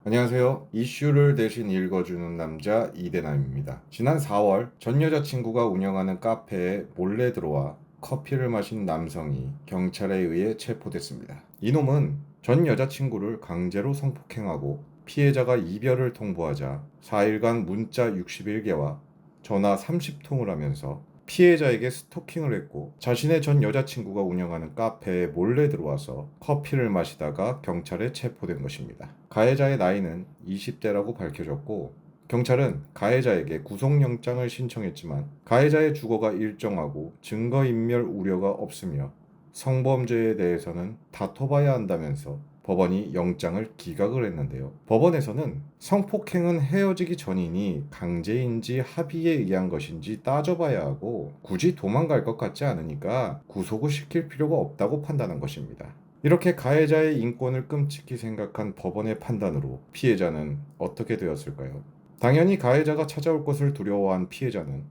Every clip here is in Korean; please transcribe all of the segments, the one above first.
안녕하세요. 이슈를 대신 읽어주는 남자 이대남입니다. 지난 4월 전 여자친구가 운영하는 카페에 몰래 들어와 커피를 마신 남성이 경찰에 의해 체포됐습니다. 이놈은 전 여자친구를 강제로 성폭행하고 피해자가 이별을 통보하자 4일간 문자 61개와 전화 30통을 하면서 피해자에게 스토킹을 했고 자신의 전 여자친구가 운영하는 카페에 몰래 들어와서 커피를 마시다가 경찰에 체포된 것입니다. 가해자의 나이는 20대라고 밝혀졌고 경찰은 가해자에게 구속영장을 신청했지만 가해자의 주거가 일정하고 증거인멸 우려가 없으며 성범죄에 대해서는 다퉈봐야 한다면서 법원이 영장을 기각을 했는데요. 법원에서는 성폭행은 헤어지기 전이니 강제인지 합의에 의한 것인지 따져봐야 하고 굳이 도망갈 것 같지 않으니까 구속을 시킬 필요가 없다고 판단한 것입니다. 이렇게 가해자의 인권을 끔찍히 생각한 법원의 판단으로 피해자는 어떻게 되었을까요? 당연히 가해자가 찾아올 것을 두려워한 피해자는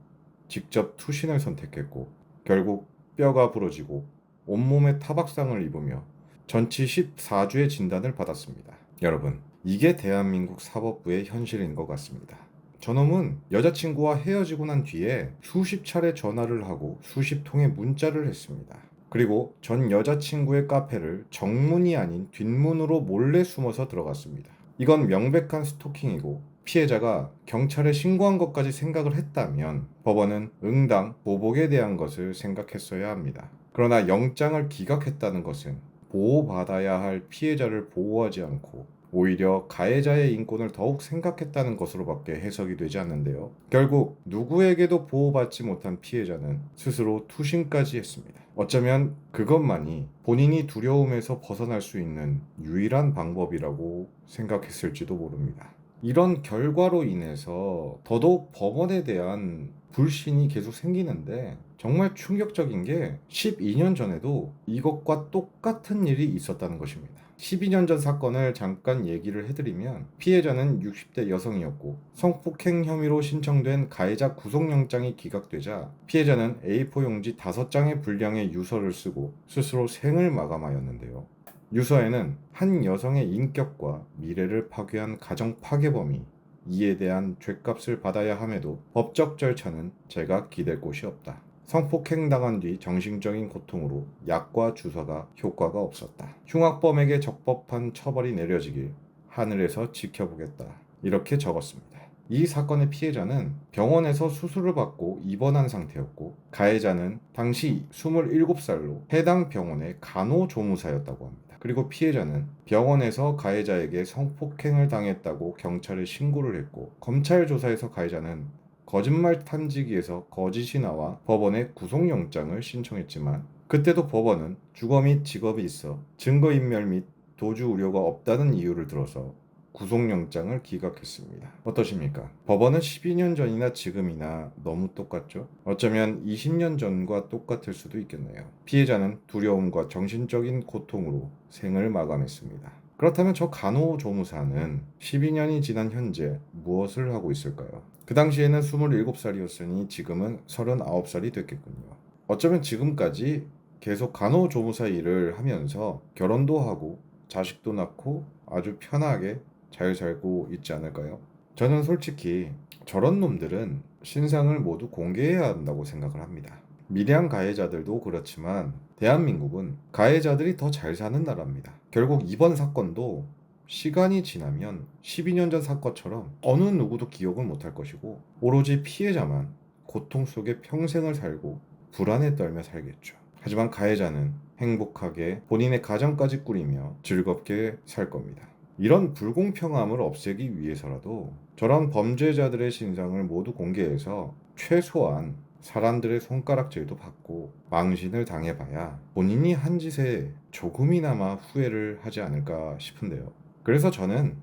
직접 투신을 선택했고 결국 뼈가 부러지고 온몸에 타박상을 입으며 전치 14주의 진단을 받았습니다. 여러분, 이게 대한민국 사법부의 현실인 것 같습니다. 저놈은 여자친구와 헤어지고 난 뒤에 수십 차례 전화를 하고 수십 통의 문자를 했습니다. 그리고 전 여자친구의 카페를 정문이 아닌 뒷문으로 몰래 숨어서 들어갔습니다. 이건 명백한 스토킹이고 피해자가 경찰에 신고한 것까지 생각을 했다면 법원은 응당 보복에 대한 것을 생각했어야 합니다. 그러나 영장을 기각했다는 것은 보호받아야 할 피해자를 보호하지 않고 오히려 가해자의 인권을 더욱 생각했다는 것으로밖에 해석이 되지 않는데요. 결국 누구에게도 보호받지 못한 피해자는 스스로 투신까지 했습니다. 어쩌면 그것만이 본인이 두려움에서 벗어날 수 있는 유일한 방법이라고 생각했을지도 모릅니다. 이런 결과로 인해서 더더욱 법원에 대한 불신이 계속 생기는데 정말 충격적인 게 12년 전에도 이것과 똑같은 일이 있었다는 것입니다. 12년 전 사건을 잠깐 얘기를 해드리면 피해자는 60대 여성이었고 성폭행 혐의로 신청된 가해자 구속영장이 기각되자 피해자는 A4 용지 5장의 분량의 유서를 쓰고 스스로 생을 마감하였는데요. 유서에는 한 여성의 인격과 미래를 파괴한 가정 파괴범이 이에 대한 죗값을 받아야 함에도 법적 절차는 제가 기댈 곳이 없다. 성폭행 당한 뒤 정신적인 고통으로 약과 주사가 효과가 없었다. 흉악범에게 적법한 처벌이 내려지길 하늘에서 지켜보겠다. 이렇게 적었습니다. 이 사건의 피해자는 병원에서 수술을 받고 입원한 상태였고 가해자는 당시 27살로 해당 병원의 간호조무사였다고 합니다. 그리고 피해자는 병원에서 가해자에게 성폭행을 당했다고 경찰에 신고를 했고 검찰 조사에서 가해자는 거짓말 탐지기에서 거짓이 나와 법원에 구속영장을 신청했지만 그때도 법원은 주거 및 직업이 있어 증거인멸 및 도주 우려가 없다는 이유를 들어서 구속영장을 기각했습니다. 어떠십니까? 법원은 12년 전이나 지금이나 너무 똑같죠? 어쩌면 20년 전과 똑같을 수도 있겠네요. 피해자는 두려움과 정신적인 고통으로 생을 마감했습니다. 그렇다면 저 간호조무사는 12년이 지난 현재 무엇을 하고 있을까요? 그 당시에는 27살이었으니 지금은 39살이 됐겠군요. 어쩌면 지금까지 계속 간호조무사 일을 하면서 결혼도 하고 자식도 낳고 아주 편하게 잘 살고 있지 않을까요? 저는 솔직히 저런 놈들은 신상을 모두 공개해야 한다고 생각을 합니다. 미량 가해자들도 그렇지만 대한민국은 가해자들이 더 잘 사는 나라입니다. 결국 이번 사건도 시간이 지나면 12년 전 사건처럼 어느 누구도 기억을 못할 것이고 오로지 피해자만 고통 속에 평생을 살고 불안에 떨며 살겠죠. 하지만 가해자는 행복하게 본인의 가정까지 꾸리며 즐겁게 살 겁니다. 이런 불공평함을 없애기 위해서라도 저런 범죄자들의 신상을 모두 공개해서 최소한 사람들의 손가락질도 받고 망신을 당해봐야 본인이 한 짓에 조금이나마 후회를 하지 않을까 싶은데요. 그래서 저는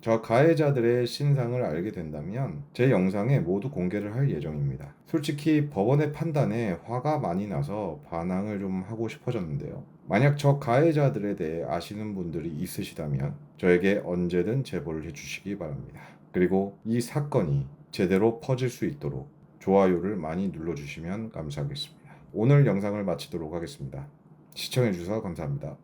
저 가해자들의 신상을 알게 된다면 제 영상에 모두 공개를 할 예정입니다. 솔직히 법원의 판단에 화가 많이 나서 반항을 좀 하고 싶어졌는데요. 만약 저 가해자들에 대해 아시는 분들이 있으시다면 저에게 언제든 제보를 해주시기 바랍니다. 그리고 이 사건이 제대로 퍼질 수 있도록 좋아요를 많이 눌러주시면 감사하겠습니다. 오늘 영상을 마치도록 하겠습니다. 시청해주셔서 감사합니다.